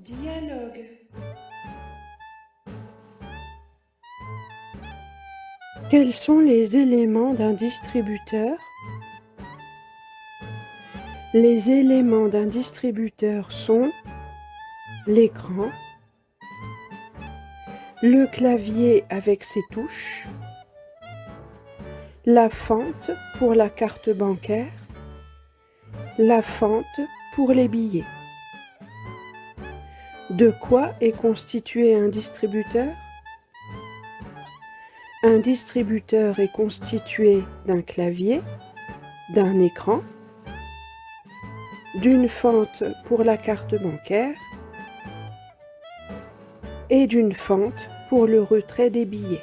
Dialogue. Quels sont les éléments d'un distributeur? Les éléments d'un distributeur sont l'écran, le clavier avec ses touches, la fente pour la carte bancaire, la fente pour les billets. De quoi est constitué un distributeur? Un distributeur est constitué d'un clavier, d'un écran, d'une fente pour la carte bancaire et d'une fente pour le retrait des billets.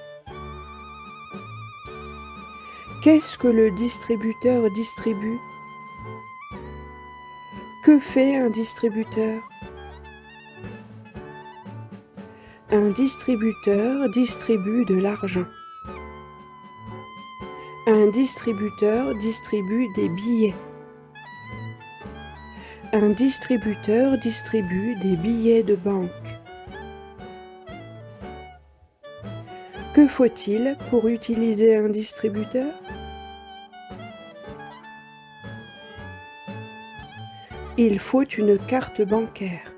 Qu'est-ce que le distributeur distribue? Que fait un distributeur? Un distributeur distribue de l'argent. Un distributeur distribue des billets. Un distributeur distribue des billets de banque. Que faut-il pour utiliser un distributeur? Il faut une carte bancaire.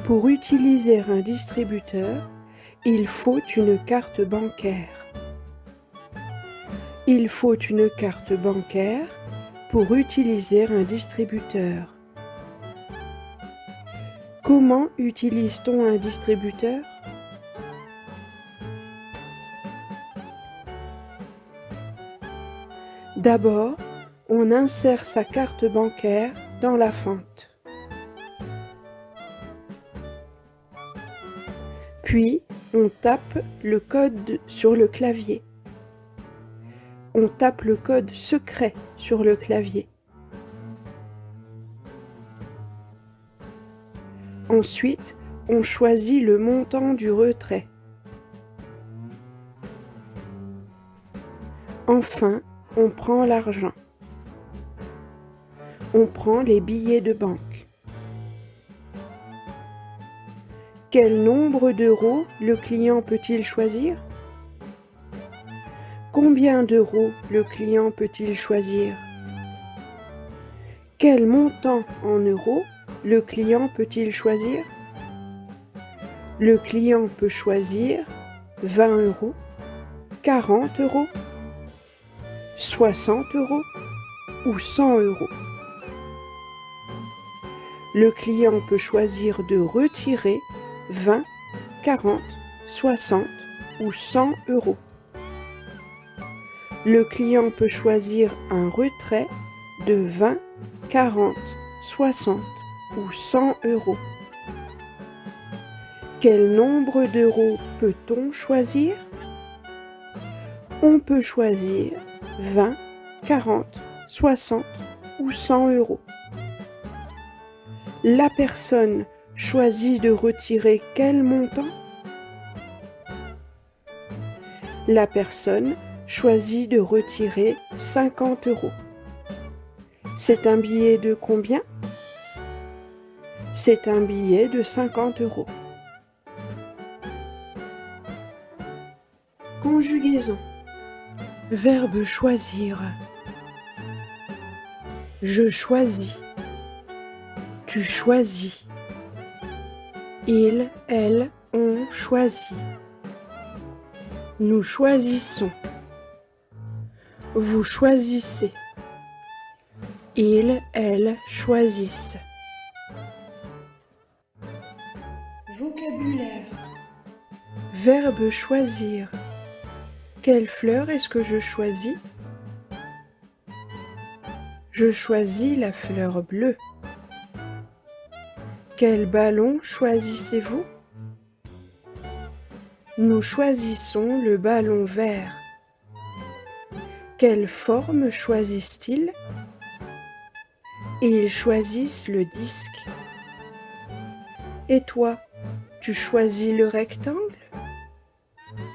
Pour utiliser un distributeur, il faut une carte bancaire. Il faut une carte bancaire pour utiliser un distributeur. Comment utilise-t-on un distributeur? D'abord, on insère sa carte bancaire dans la fente. Puis, on tape le code sur le clavier. On tape le code secret sur le clavier. Ensuite, on choisit le montant du retrait. Enfin, on prend l'argent. On prend les billets de banque. Quel nombre d'euros le client peut-il choisir? Combien d'euros le client peut-il choisir? Quel montant en euros le client peut-il choisir? Le client peut choisir 20 euros, 40 euros, 60 euros ou 100 euros. Le client peut choisir de retirer 20, 40, 60 ou 100 euros. Le client peut choisir un retrait de 20, 40, 60 ou 100 euros. Quel nombre d'euros peut-on choisir? On peut choisir 20, 40, 60 ou 100 euros. La personne choisit de retirer quel montant? La personne choisit de retirer 50 euros. C'est un billet de combien? C'est un billet de 50 euros. Conjugaison. Verbe choisir. Je choisis. Tu choisis. Il, elle, on choisit. Nous choisissons. Vous choisissez. Il, elle choisissent. Vocabulaire. Verbe choisir. Quelle fleur est-ce que je choisis? Je choisis la fleur bleue. Quel ballon choisissez-vous? Nous choisissons le ballon vert. Quelle forme choisissent-ils? Ils choisissent le disque. Et toi, tu choisis le rectangle?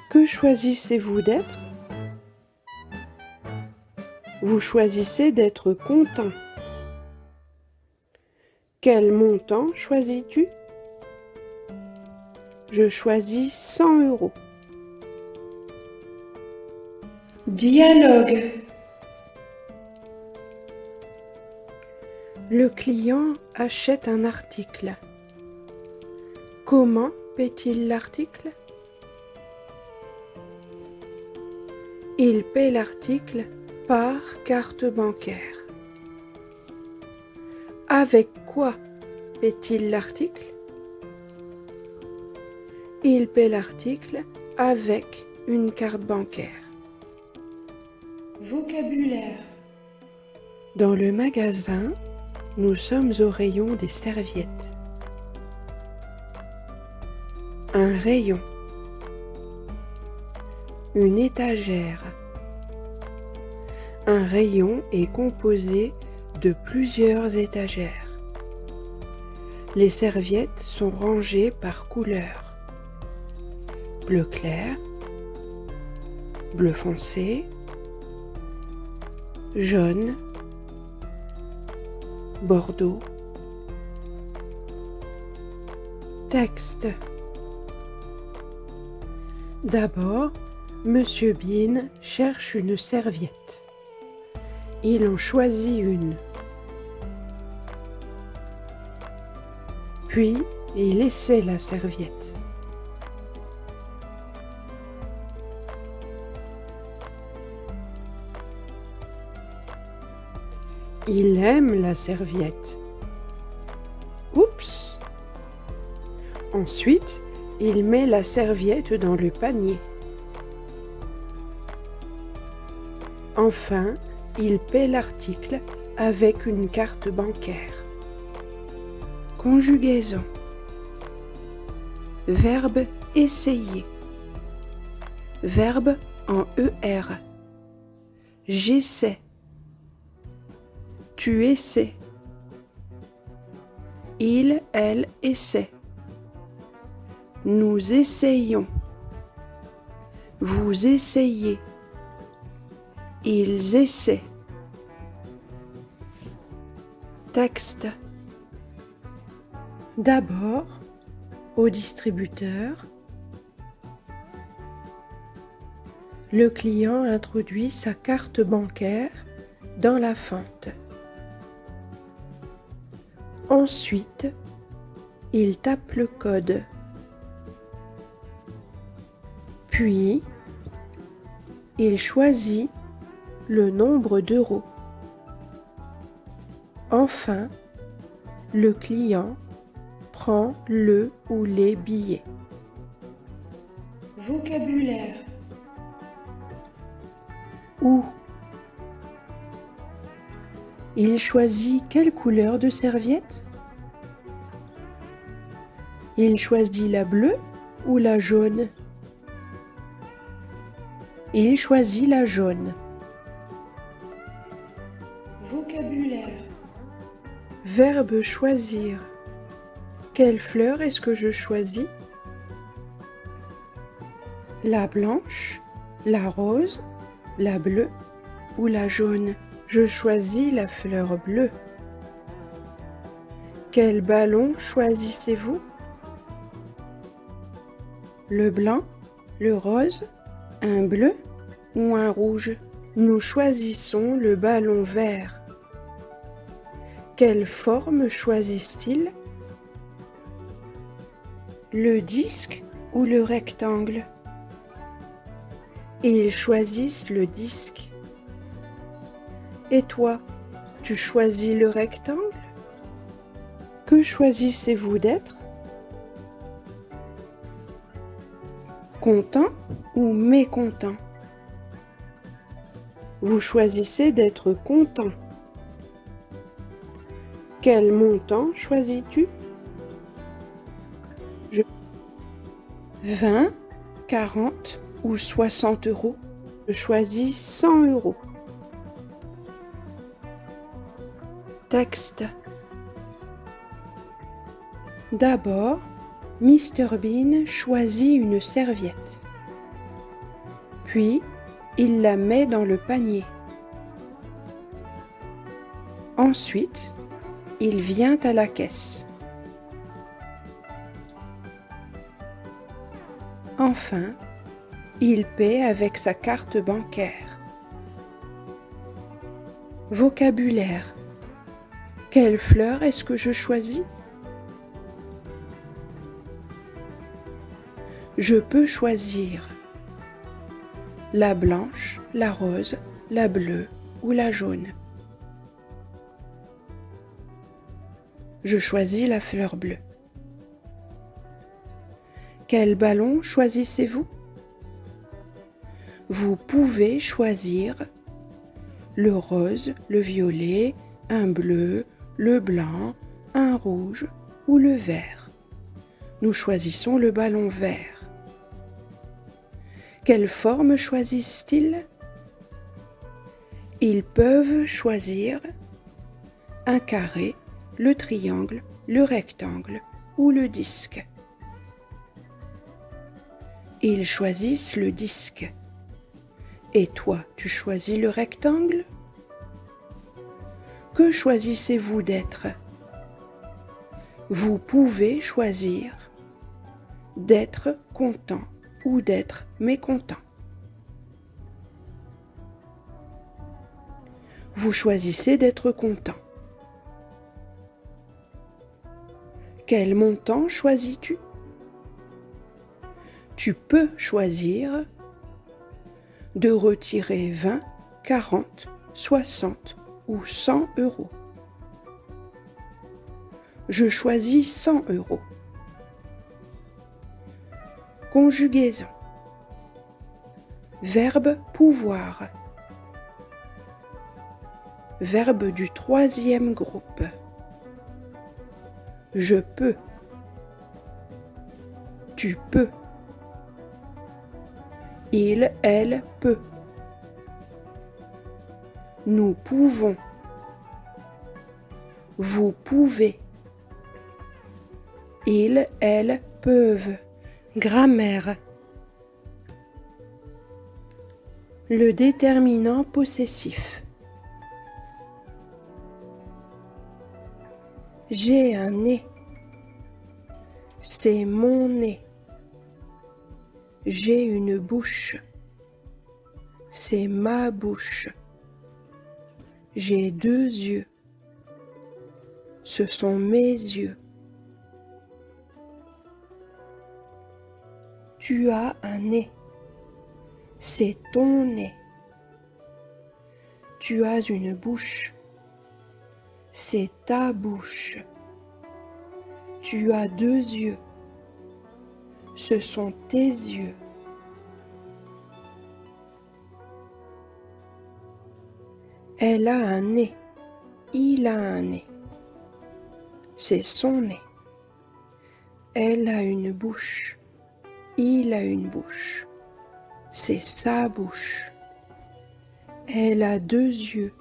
Que choisissez-vous d'être? Vous choisissez d'être content. Quel montant choisis-tu? Je choisis 100 euros. Dialogue. Le client achète un article. Comment paie-t-il l'article? Il paie l'article par carte bancaire. Avec quoi paie-t-il l'article? Il paie l'article avec une carte bancaire. Vocabulaire. Dans le magasin, nous sommes au rayon des serviettes. Un rayon. Une étagère. Un rayon est composé de plusieurs étagères. Les serviettes sont rangées par couleur. Bleu clair, bleu foncé, jaune, bordeaux. Texte. D'abord, Monsieur Bean cherche une serviette. Il en choisit une. Puis, il essaie la serviette. Il aime la serviette. Oups! Ensuite, il met la serviette dans le panier. Enfin, il paie l'article avec une carte bancaire. Conjugaison. Verbe essayer. Verbe en ER. J'essaie. Tu essaies. Il, elle essaie. Nous essayons. Vous essayez. Ils essaient. Texte. D'abord, au distributeur, le client introduit sa carte bancaire dans la fente. Ensuite, il tape le code. Puis, il choisit le nombre d'euros. Enfin, le client prend le ou les billets. Vocabulaire. Où? Il choisit quelle couleur de serviette? Il choisit la bleue ou la jaune? Il choisit la jaune. Vocabulaire. Verbe choisir. Quelle fleur est-ce que je choisis? La blanche, la rose, la bleue ou la jaune? Je choisis la fleur bleue. Quel ballon choisissez-vous? Le blanc, le rose, un bleu ou un rouge? Nous choisissons le ballon vert. Quelle forme choisissent-ils? Le disque ou le rectangle? Ils choisissent le disque. Et toi, tu choisis le rectangle? Que choisissez-vous d'être? Content ou mécontent? Vous choisissez d'être content. Quel montant choisis-tu? 20, 40 ou 60 euros. Je choisis 100 euros. Texte. D'abord, Mr Bean choisit une serviette. Puis, il la met dans le panier. Ensuite, Il vient à la caisse. Enfin, il paie avec sa carte bancaire. Vocabulaire. Quelle fleur est-ce que je choisis? Je peux choisir la blanche, la rose, la bleue ou la jaune. Je choisis la fleur bleue. Quel ballon choisissez-vous? Vous pouvez choisir le rose, le violet, un bleu, le blanc, un rouge ou le vert. Nous choisissons le ballon vert. Quelle forme choisissent-ils? Ils peuvent choisir un carré, le triangle, le rectangle ou le disque. Ils choisissent le disque. Et toi, tu choisis le rectangle? Que choisissez-vous d'être? Vous pouvez choisir d'être content ou d'être mécontent. Vous choisissez d'être content. Quel montant choisis-tu? Tu peux choisir de retirer 20, 40, 60 ou 100 euros. Je choisis 100 euros. Conjugaison. Verbe pouvoir. Verbe du troisième groupe. Je peux. Tu peux. Il, elle, peut. Nous pouvons. Vous pouvez. Ils, elles peuvent. Grammaire. Le déterminant possessif. J'ai un nez. C'est mon nez. J'ai une bouche. C'est ma bouche. J'ai 2 yeux. Ce sont mes yeux. Tu as un nez. C'est ton nez. Tu as une bouche. C'est ta bouche. Tu as 2 yeux. Ce sont tes yeux. Elle a un nez. Il a un nez. C'est son nez. Elle a une bouche. Il a une bouche. C'est sa bouche. Elle a 2 yeux.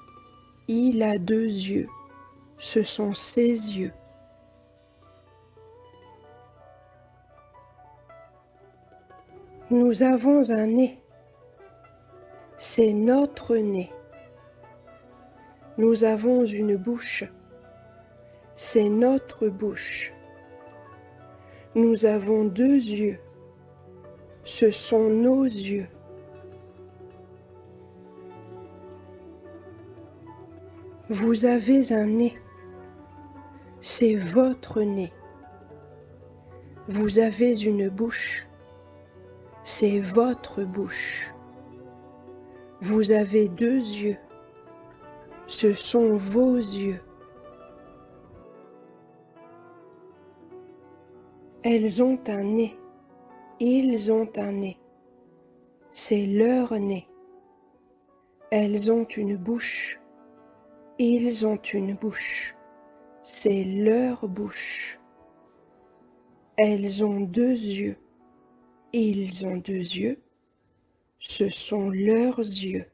Il a 2 yeux. Ce sont ses yeux. Nous avons un nez. C'est notre nez. Nous avons une bouche. C'est notre bouche. Nous avons 2 yeux. Ce sont nos yeux. Vous avez un nez. C'est votre nez. Vous avez une bouche. C'est votre bouche. Vous avez 2 yeux. Ce sont vos yeux. Elles ont un nez. Ils ont un nez. C'est leur nez. Elles ont une bouche. Ils ont une bouche. C'est leur bouche. Elles ont 2 yeux. Ils ont 2 yeux. Ce sont leurs yeux.